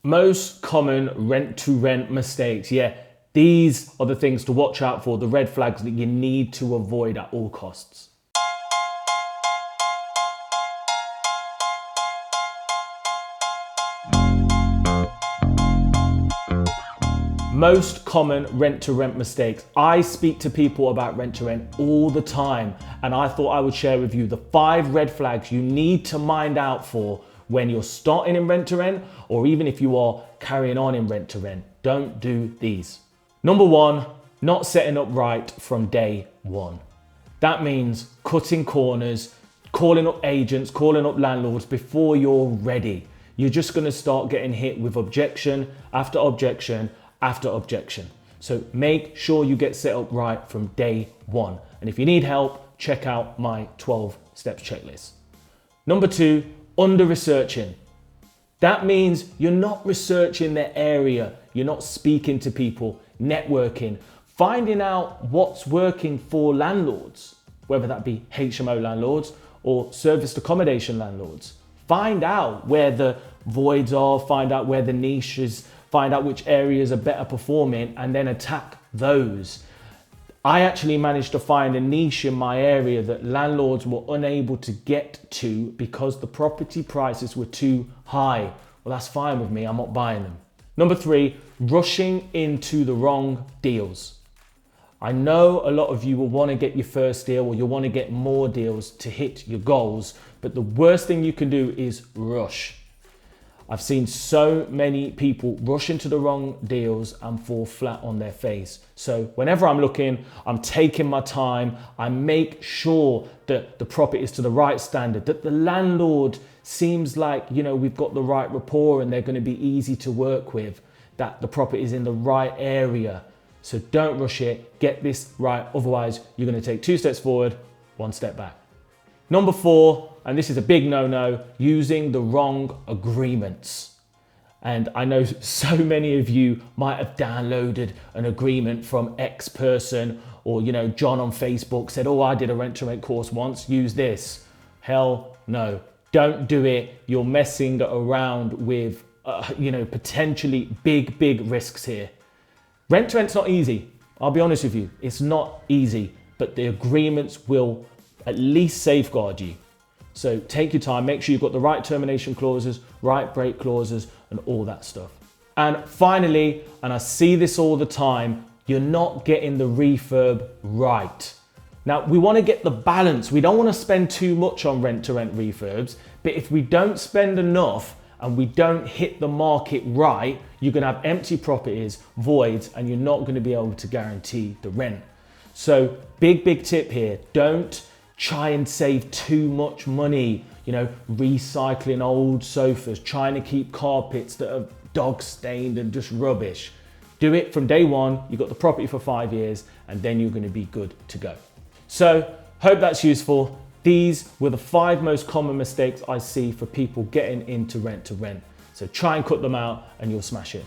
Most common rent-to-rent mistakes. Yeah, these are the things to watch out for, the red flags that you need to avoid at all costs. Most common rent-to-rent mistakes. I speak to people about rent-to-rent all the time, and I thought I would share with you the 5 red flags you need to mind out for when you're starting in rent-to-rent, or even if you are carrying on in rent-to-rent. Don't do these. Number 1, not setting up right from day 1. That means cutting corners, calling up agents, calling up landlords before you're ready. You're just gonna start getting hit with objection after objection after objection. So make sure you get set up right from day 1. And if you need help, check out my 12 steps checklist. Number 2, under researching. That means you're not researching the area. You're not speaking to people, networking, finding out what's working for landlords, whether that be HMO landlords or serviced accommodation landlords. Find out where the voids are, find out where the niche is, find out which areas are better performing, and then attack those. I actually managed to find a niche in my area that landlords were unable to get to because the property prices were too high. Well, that's fine with me, I'm not buying them. Number 3, rushing into the wrong deals. I know a lot of you will want to get your first deal, or you'll want to get more deals to hit your goals, but the worst thing you can do is rush. I've seen so many people rush into the wrong deals and fall flat on their face. So whenever I'm looking, I'm taking my time. I make sure that the property is to the right standard, that the landlord seems like, we've got the right rapport and they're going to be easy to work with, that the property is in the right area. So don't rush it, get this right. Otherwise, you're going to take 2 steps forward, 1 step back. Number 4, and this is a big no-no, using the wrong agreements. And I know so many of you might have downloaded an agreement from X person, or John on Facebook said, oh, I did a rent-to-rent course once, use this. Hell no, don't do it. You're messing around with, potentially big risks here. Rent-to-rent's not easy. I'll be honest with you, it's not easy, but the agreements will at least safeguard you. So take your time, make sure you've got the right termination clauses, right break clauses, and all that stuff. And finally, and I see this all the time, you're not getting the refurb right. Now, we want to get the balance. We don't want to spend too much on rent-to-rent refurbs, but if we don't spend enough and we don't hit the market right, you're going to have empty properties, voids, and you're not going to be able to guarantee the rent. So big tip here, don't try and save too much money, recycling old sofas, trying to keep carpets that are dog stained and just rubbish. Do it from day 1, you've got the property for 5 years, and then you're going to be good to go. So hope that's useful. These were the 5 most common mistakes I see for people getting into rent-to-rent. So try and cut them out and you'll smash it.